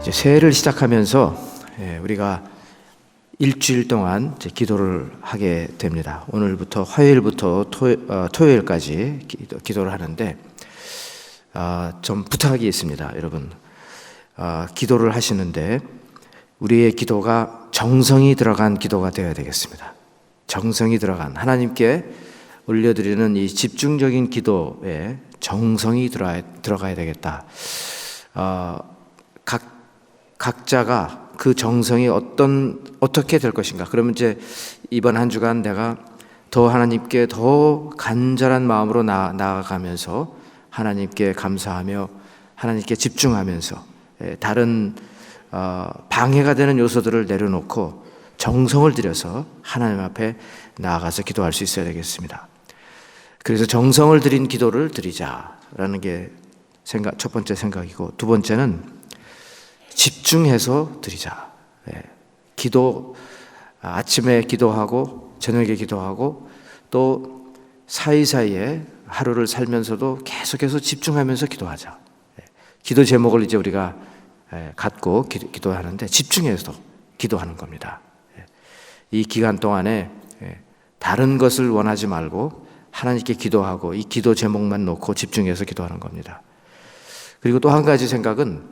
이제 새해를 시작하면서 우리가 일주일 동안 이제 기도를 하게 됩니다. 오늘부터 화요일부터 토요일까지 기도를 하는데 좀 부탁이 있습니다. 여러분, 기도를 하시는데 우리의 기도가 정성이 들어간 기도가 되어야 되겠습니다. 정성이 들어간, 하나님께 올려드리는 이 집중적인 기도에 정성이 들어가야 되겠다. 각자가 그 정성이 어떻게 될 것인가. 그러면 이제 이번 한 주간 내가 더 하나님께 더 간절한 마음으로 나아가면서 하나님께 감사하며 하나님께 집중하면서 다른 방해가 되는 요소들을 내려놓고 정성을 들여서 하나님 앞에 나아가서 기도할 수 있어야 되겠습니다. 그래서 정성을 들인 기도를 드리자라는 게 첫 번째 생각이고, 두 번째는 집중해서 드리자. 기도, 아침에 기도하고 저녁에 기도하고 또 사이사이에 하루를 살면서도 계속해서 집중하면서 기도하자. 기도 제목을 이제 우리가 갖고 기도하는데 집중해서 기도하는 겁니다. 이 기간 동안에 다른 것을 원하지 말고 하나님께 기도하고 이 기도 제목만 놓고 집중해서 기도하는 겁니다. 그리고 또 한 가지 생각은,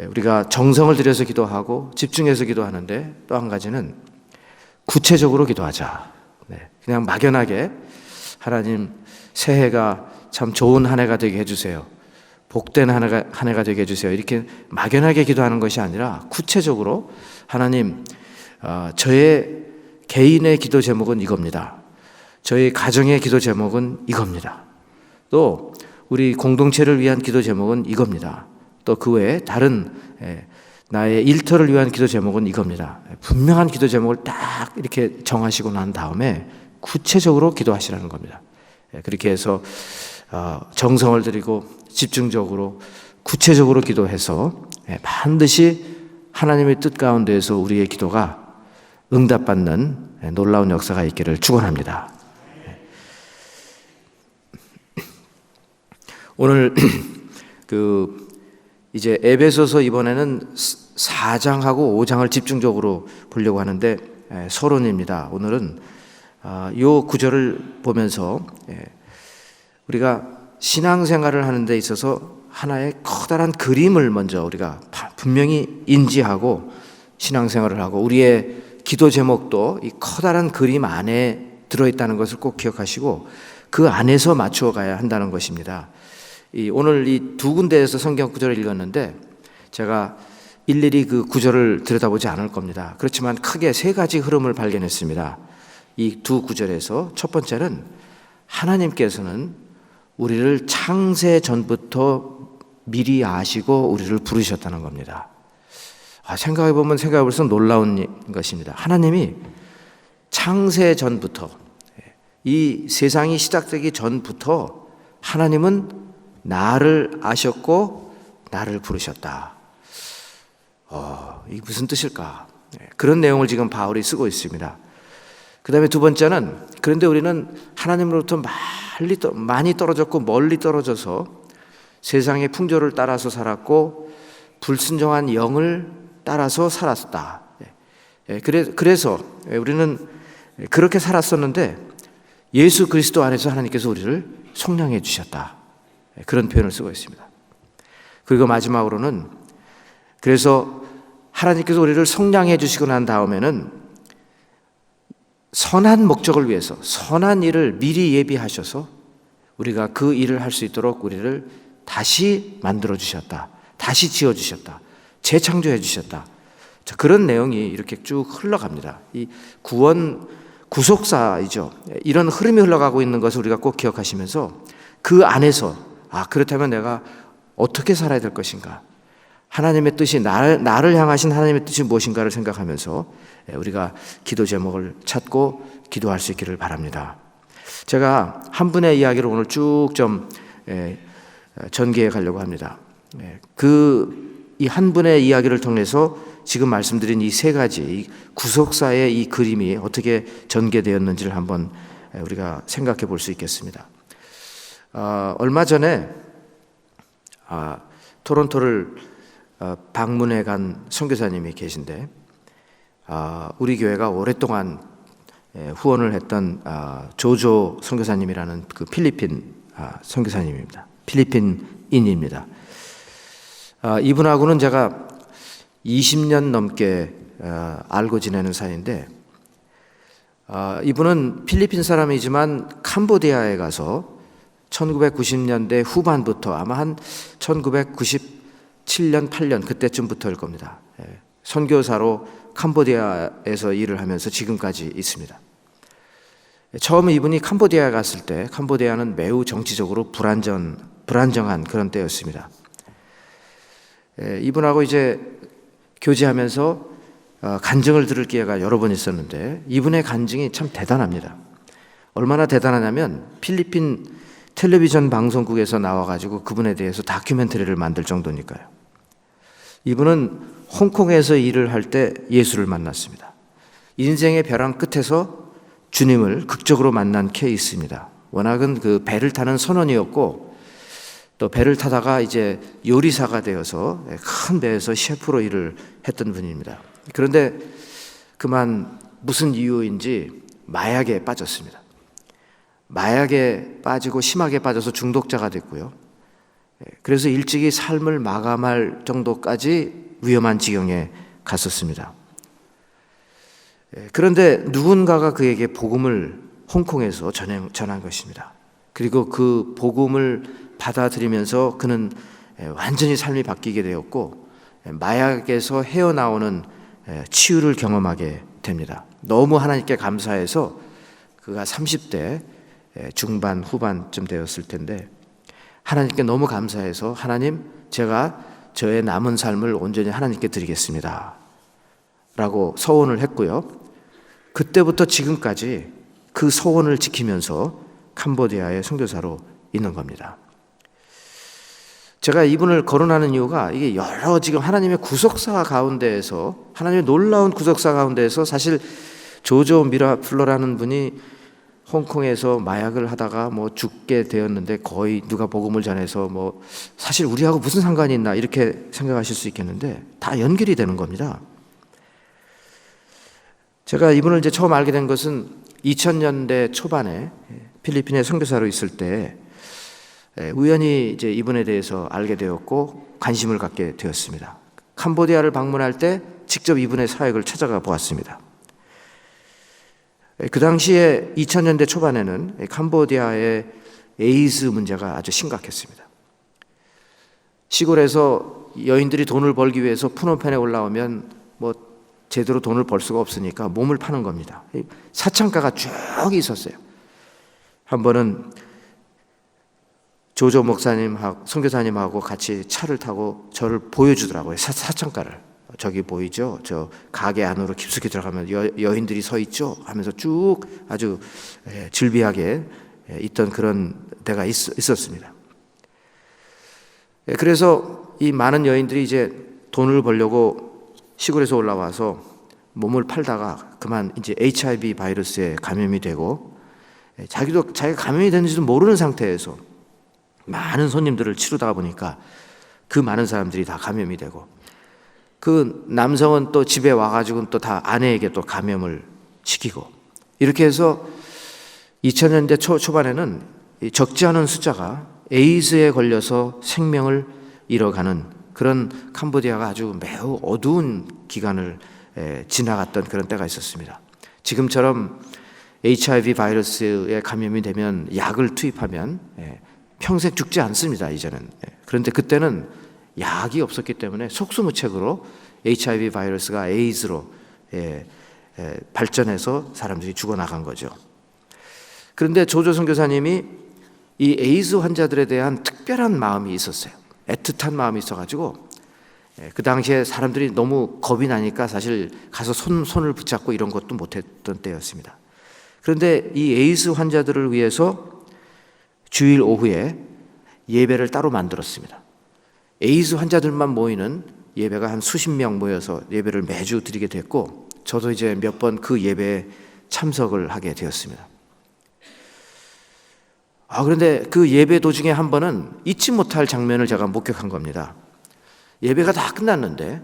우리가 정성을 들여서 기도하고 집중해서 기도하는데 또 한 가지는 구체적으로 기도하자. 그냥 막연하게 하나님 새해가 참 좋은 한 해가 되게 해주세요, 복된 한 해가 되게 해주세요, 이렇게 막연하게 기도하는 것이 아니라 구체적으로 하나님, 저의 개인의 기도 제목은 이겁니다. 저희 가정의 기도 제목은 이겁니다. 또 우리 공동체를 위한 기도 제목은 이겁니다. 또 그 외에 다른 나의 일터를 위한 기도 제목은 이겁니다. 분명한 기도 제목을 딱 이렇게 정하시고 난 다음에 구체적으로 기도하시라는 겁니다. 그렇게 해서 정성을 들이고 집중적으로 구체적으로 기도해서 반드시 하나님의 뜻 가운데에서 우리의 기도가 응답받는 놀라운 역사가 있기를 축원합니다. 오늘 이제 에베소서 이번에는 4장하고 5장을 집중적으로 보려고 하는데 서론입니다. 오늘은 이 구절을 보면서 우리가 신앙생활을 하는 데 있어서 하나의 커다란 그림을 먼저 우리가 분명히 인지하고 신앙생활을 하고, 우리의 기도 제목도 이 커다란 그림 안에 들어있다는 것을 꼭 기억하시고 그 안에서 맞추어 가야 한다는 것입니다. 오늘 이 두 군데에서 성경 구절을 읽었는데 제가 일일이 그 구절을 들여다보지 않을 겁니다. 그렇지만 크게 세 가지 흐름을 발견했습니다. 이 두 구절에서 첫 번째는 하나님께서는 우리를 창세 전부터 미리 아시고 우리를 부르셨다는 겁니다. 생각해보면 생각해볼수록 놀라운 것입니다. 하나님이 창세 전부터, 이 세상이 시작되기 전부터 하나님은 나를 아셨고 나를 부르셨다. 이게 무슨 뜻일까? 그런 내용을 지금 바울이 쓰고 있습니다. 그 다음에 두 번째는, 그런데 우리는 하나님으로부터 많이 떨어졌고 멀리 떨어져서 세상의 풍조를 따라서 살았고 불순종한 영을 따라서 살았다. 그래서 우리는 그렇게 살았었는데 예수 그리스도 안에서 하나님께서 우리를 속량해 주셨다. 그런 표현을 쓰고 있습니다. 그리고 마지막으로는, 그래서 하나님께서 우리를 속량해 주시고 난 다음에는 선한 목적을 위해서 선한 일을 미리 예비하셔서 우리가 그 일을 할 수 있도록 우리를 다시 만들어 주셨다. 다시 지어 주셨다. 재창조해 주셨다. 그런 내용이 이렇게 쭉 흘러갑니다. 이 구원, 구속사이죠. 이런 흐름이 흘러가고 있는 것을 우리가 꼭 기억하시면서 그 안에서 그렇다면 내가 어떻게 살아야 될 것인가? 하나님의 뜻이 나를 향하신 하나님의 뜻이 무엇인가를 생각하면서 우리가 기도 제목을 찾고 기도할 수 있기를 바랍니다. 제가 한 분의 이야기를 오늘 쭉 좀 전개해 가려고 합니다. 이 한 분의 이야기를 통해서 지금 말씀드린 이 세 가지, 이 구속사의 이 그림이 어떻게 전개되었는지를 한번 우리가 생각해 볼 수 있겠습니다. 얼마 전에 토론토를 방문해 간 선교사님이 계신데 우리 교회가 오랫동안 후원을 했던 조조 선교사님이라는 그 필리핀 선교사님입니다. 필리핀인입니다. 이분하고는 제가 20년 넘게 알고 지내는 사이인데 이분은 필리핀 사람이지만 캄보디아에 가서 1990년대 후반부터 아마 한 1997년, 8년 그때쯤부터일 겁니다. 선교사로 캄보디아에서 일을 하면서 지금까지 있습니다. 처음 이분이 캄보디아에 갔을 때 캄보디아는 매우 정치적으로 불안정한 그런 때였습니다. 이분하고 이제 교제하면서 간증을 들을 기회가 여러 번 있었는데 이분의 간증이 참 대단합니다. 얼마나 대단하냐면 필리핀 텔레비전 방송국에서 나와가지고 그분에 대해서 다큐멘터리를 만들 정도니까요. 이분은 홍콩에서 일을 할 때 예수를 만났습니다. 인생의 벼랑 끝에서 주님을 극적으로 만난 케이스입니다. 워낙은 그 배를 타는 선원이었고 또 배를 타다가 이제 요리사가 되어서 큰 배에서 셰프로 일을 했던 분입니다. 그런데 그만 무슨 이유인지 마약에 빠졌습니다. 마약에 빠지고 심하게 빠져서 중독자가 됐고요. 그래서 일찍이 삶을 마감할 정도까지 위험한 지경에 갔었습니다. 그런데 누군가가 그에게 복음을 홍콩에서 전한 것입니다. 그리고 그 복음을 받아들이면서 그는 완전히 삶이 바뀌게 되었고 마약에서 헤어나오는 치유를 경험하게 됩니다. 너무 하나님께 감사해서 그가 30대 중반 후반쯤 되었을 텐데 하나님께 너무 감사해서 하나님 제가 저의 남은 삶을 온전히 하나님께 드리겠습니다 라고 서원을 했고요. 그때부터 지금까지 그 서원을 지키면서 캄보디아의 선교사로 있는 겁니다. 제가 이분을 거론하는 이유가 이게 여러 지금 하나님의 구속사 가운데에서 하나님의 놀라운 구속사 가운데에서 사실 조조 미라플러라는 분이 홍콩에서 마약을 하다가 죽게 되었는데 거의 누가 복음을 전해서 사실 우리하고 무슨 상관이 있나 이렇게 생각하실 수 있겠는데 다 연결이 되는 겁니다. 제가 이분을 이제 처음 알게 된 것은 2000년대 초반에 필리핀에 선교사로 있을 때 우연히 이제 이분에 대해서 알게 되었고 관심을 갖게 되었습니다. 캄보디아를 방문할 때 직접 이분의 사역을 찾아가 보았습니다. 그 당시에 2000년대 초반에는 캄보디아의 에이즈 문제가 아주 심각했습니다. 시골에서 여인들이 돈을 벌기 위해서 푸놈펜에 올라오면 제대로 돈을 벌 수가 없으니까 몸을 파는 겁니다. 사창가가 쭉 있었어요. 한 번은 조조 목사님하고 선교사님하고 같이 차를 타고 저를 보여주더라고요. 사창가를. 저기 보이죠? 저 가게 안으로 깊숙이 들어가면 여인들이 서 있죠? 하면서 쭉 아주 즐비하게 있던 그런 데가 있었습니다. 그래서 이 많은 여인들이 이제 돈을 벌려고 시골에서 올라와서 몸을 팔다가 그만 이제 HIV 바이러스에 감염이 되고 자기가 감염이 됐는지도 모르는 상태에서 많은 손님들을 치르다 보니까 그 많은 사람들이 다 감염이 되고 그 남성은 또 집에 와가지고는 또 다 아내에게 또 감염을 시키고 이렇게 해서 2000년대 초반에는 적지 않은 숫자가 에이즈에 걸려서 생명을 잃어가는 그런 캄보디아가 아주 매우 어두운 기간을 지나갔던 그런 때가 있었습니다. 지금처럼 HIV 바이러스에 감염이 되면 약을 투입하면 평생 죽지 않습니다, 이제는. 그런데 그때는 약이 없었기 때문에 속수무책으로 HIV 바이러스가 에이즈로 발전해서 사람들이 죽어나간 거죠. 그런데 조조 선교사님이 이 에이즈 환자들에 대한 특별한 마음이 있었어요. 애틋한 마음이 있어가지고 그 당시에 사람들이 너무 겁이 나니까 사실 가서 손을 붙잡고 이런 것도 못했던 때였습니다. 그런데 이 에이즈 환자들을 위해서 주일 오후에 예배를 따로 만들었습니다. 에이즈 환자들만 모이는 예배가 한 수십 명 모여서 예배를 매주 드리게 됐고 저도 이제 몇 번 그 예배에 참석을 하게 되었습니다. 그런데 그 예배 도중에 한 번은 잊지 못할 장면을 제가 목격한 겁니다. 예배가 다 끝났는데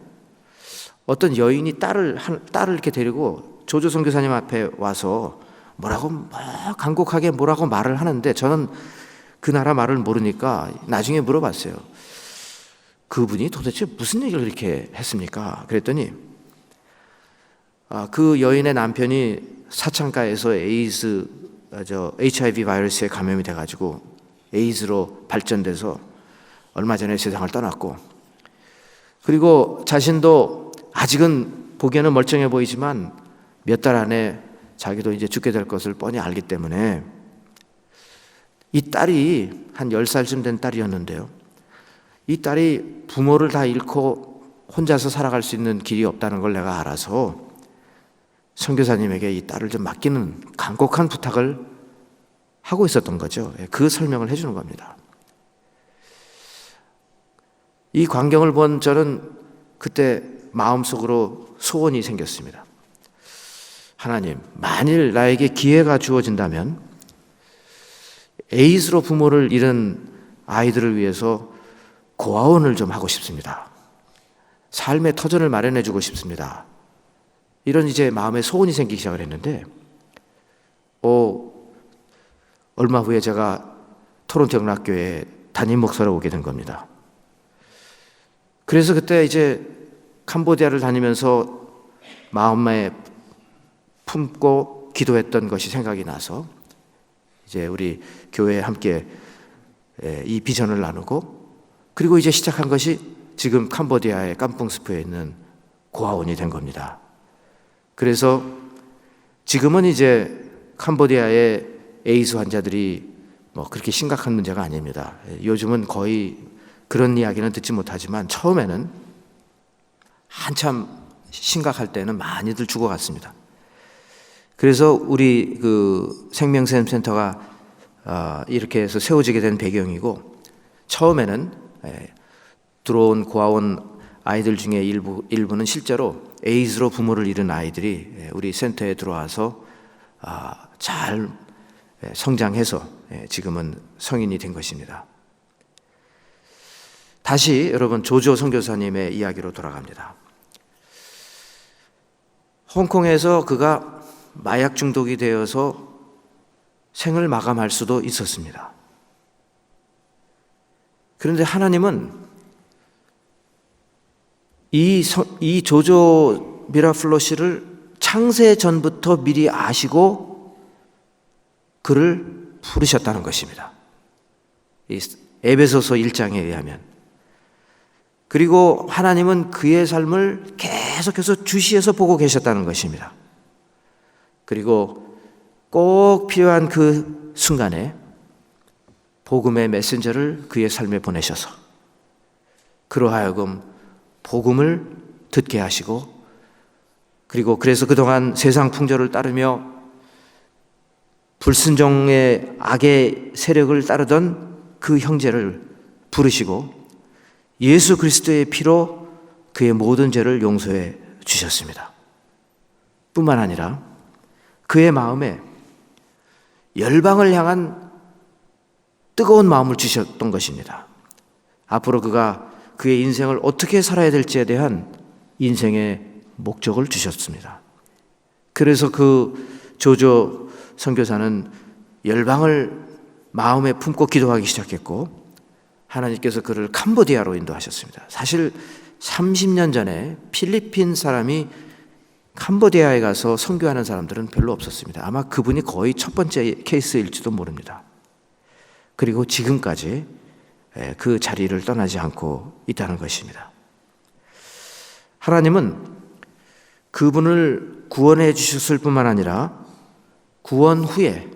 어떤 여인이 딸을 이렇게 데리고 조조 선교사님 앞에 와서 간곡하게 뭐라고 말을 하는데, 저는 그 나라 말을 모르니까 나중에 물어봤어요. 그분이 도대체 무슨 얘기를 그렇게 했습니까? 그랬더니 그 여인의 남편이 사창가에서 HIV 바이러스에 감염이 돼가지고 에이즈로 발전돼서 얼마 전에 세상을 떠났고, 그리고 자신도 아직은 보기에는 멀쩡해 보이지만 몇 달 안에 자기도 이제 죽게 될 것을 뻔히 알기 때문에, 이 딸이 한 10살쯤 된 딸이었는데요, 이 딸이 부모를 다 잃고 혼자서 살아갈 수 있는 길이 없다는 걸 내가 알아서 선교사님에게 이 딸을 좀 맡기는 간곡한 부탁을 하고 있었던 거죠. 그 설명을 해주는 겁니다. 이 광경을 본 저는 그때 마음속으로 소원이 생겼습니다. 하나님, 만일 나에게 기회가 주어진다면 에이즈로 부모를 잃은 아이들을 위해서 고아원을 좀 하고 싶습니다. 삶의 터전을 마련해 주고 싶습니다. 이런 이제 마음에 소원이 생기기 시작을 했는데, 얼마 후에 제가 토론토 영락교회 담임 목사로 오게 된 겁니다. 그래서 그때 이제 캄보디아를 다니면서 마음에 품고 기도했던 것이 생각이 나서 이제 우리 교회에 함께 이 비전을 나누고, 그리고 이제 시작한 것이 지금 캄보디아의 깜풍스프에 있는 고아원이 된 겁니다. 그래서 지금은 이제 캄보디아의 에이즈 환자들이 그렇게 심각한 문제가 아닙니다. 요즘은 거의 그런 이야기는 듣지 못하지만 처음에는 한참 심각할 때는 많이들 죽어갔습니다. 그래서 우리 그 생명샘 센터가 이렇게 해서 세워지게 된 배경이고, 처음에는 들어온 고아원 아이들 중에 일부는 실제로 에이즈로 부모를 잃은 아이들이 우리 센터에 들어와서 잘 성장해서 지금은 성인이 된 것입니다. 다시 여러분 조조 선교사님의 이야기로 돌아갑니다. 홍콩에서 그가 마약 중독이 되어서 생을 마감할 수도 있었습니다. 그런데 하나님은 이 조조 미라플로시를 창세 전부터 미리 아시고 그를 부르셨다는 것입니다. 이 에베소서 1장에 의하면. 그리고 하나님은 그의 삶을 계속해서 주시해서 보고 계셨다는 것입니다. 그리고 꼭 필요한 그 순간에 복음의 메신저를 그의 삶에 보내셔서 그로 하여금 복음을 듣게 하시고, 그리고 그래서 그동안 세상 풍조를 따르며 불순종의 악의 세력을 따르던 그 형제를 부르시고 예수 그리스도의 피로 그의 모든 죄를 용서해 주셨습니다. 뿐만 아니라 그의 마음에 열방을 향한 뜨거운 마음을 주셨던 것입니다. 앞으로 그가 그의 인생을 어떻게 살아야 될지에 대한 인생의 목적을 주셨습니다. 그래서 그 조조 선교사는 열방을 마음에 품고 기도하기 시작했고, 하나님께서 그를 캄보디아로 인도하셨습니다. 사실 30년 전에 필리핀 사람이 캄보디아에 가서 선교하는 사람들은 별로 없었습니다. 아마 그분이 거의 첫 번째 케이스일지도 모릅니다. 그리고 지금까지 그 자리를 떠나지 않고 있다는 것입니다. 하나님은 그분을 구원해 주셨을 뿐만 아니라 구원 후에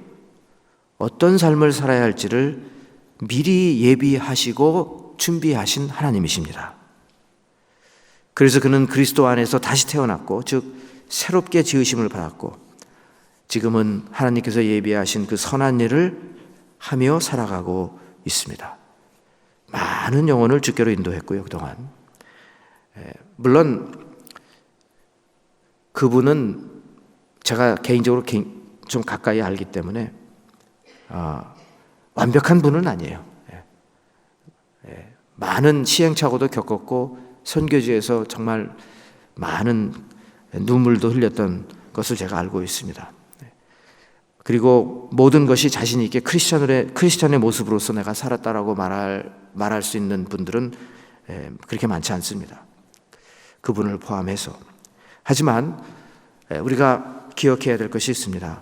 어떤 삶을 살아야 할지를 미리 예비하시고 준비하신 하나님이십니다. 그래서 그는 그리스도 안에서 다시 태어났고, 즉 새롭게 지으심을 받았고, 지금은 하나님께서 예비하신 그 선한 일을 하며 살아가고 있습니다. 많은 영혼을 주께로 인도했고요, 그동안. 물론 그분은 제가 개인적으로 좀 가까이 알기 때문에 완벽한 분은 아니에요. 많은 시행착오도 겪었고 선교지에서 정말 많은 눈물도 흘렸던 것을 제가 알고 있습니다. 그리고 모든 것이 자신 있게 크리스천의 모습으로서 내가 살았다라고 말할 수 있는 분들은 그렇게 많지 않습니다. 그분을 포함해서. 하지만 우리가 기억해야 될 것이 있습니다.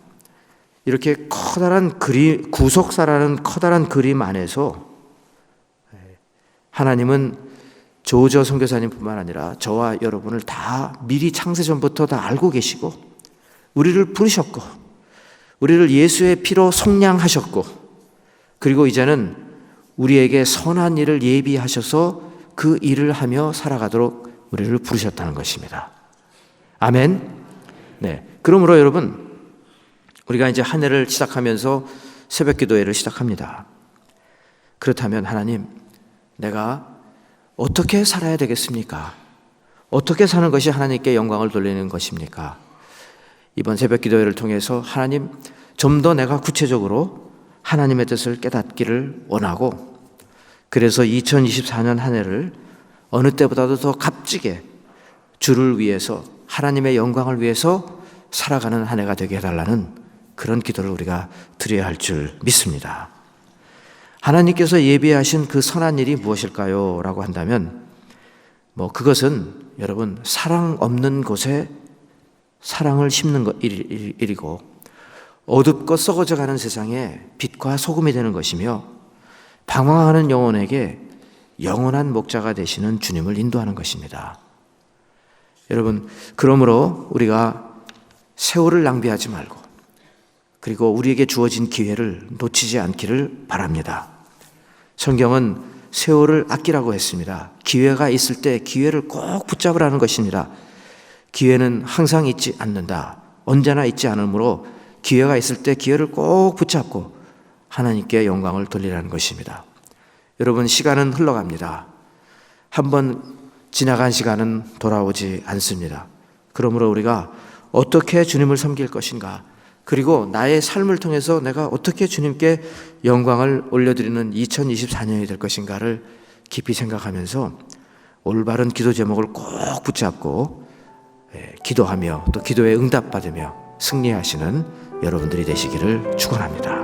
이렇게 커다란 구속사라는 커다란 그림 안에서 하나님은 조저 선교사님뿐만 아니라 저와 여러분을 다 미리 창세전부터 다 알고 계시고 우리를 부르셨고 우리를 예수의 피로 속량하셨고 그리고 이제는 우리에게 선한 일을 예비하셔서 그 일을 하며 살아가도록 우리를 부르셨다는 것입니다. 아멘. 네. 그러므로 여러분, 우리가 이제 한 해를 시작하면서 새벽 기도회를 시작합니다. 그렇다면 하나님, 내가 어떻게 살아야 되겠습니까? 어떻게 사는 것이 하나님께 영광을 돌리는 것입니까? 이번 새벽 기도회를 통해서 하나님, 좀 더 내가 구체적으로 하나님의 뜻을 깨닫기를 원하고 그래서 2024년 한 해를 어느 때보다도 더 값지게 주를 위해서 하나님의 영광을 위해서 살아가는 한 해가 되게 해달라는 그런 기도를 우리가 드려야 할 줄 믿습니다. 하나님께서 예비하신 그 선한 일이 무엇일까요? 라고 한다면 그것은 여러분 사랑 없는 곳에 사랑을 심는 일이고 어둡고 썩어져가는 세상에 빛과 소금이 되는 것이며 방황하는 영혼에게 영원한 목자가 되시는 주님을 인도하는 것입니다. 여러분, 그러므로 우리가 세월을 낭비하지 말고 그리고 우리에게 주어진 기회를 놓치지 않기를 바랍니다. 성경은 세월을 아끼라고 했습니다. 기회가 있을 때 기회를 꼭 붙잡으라는 것입니다. 기회는 항상 있지 않는다. 언제나 있지 않으므로 기회가 있을 때 기회를 꼭 붙잡고 하나님께 영광을 돌리라는 것입니다. 여러분, 시간은 흘러갑니다. 한번 지나간 시간은 돌아오지 않습니다. 그러므로 우리가 어떻게 주님을 섬길 것인가, 그리고 나의 삶을 통해서 내가 어떻게 주님께 영광을 올려드리는 2024년이 될 것인가를 깊이 생각하면서 올바른 기도 제목을 꼭 붙잡고 기도하며 또 기도에 응답받으며 승리하시는 여러분들이 되시기를 축원합니다.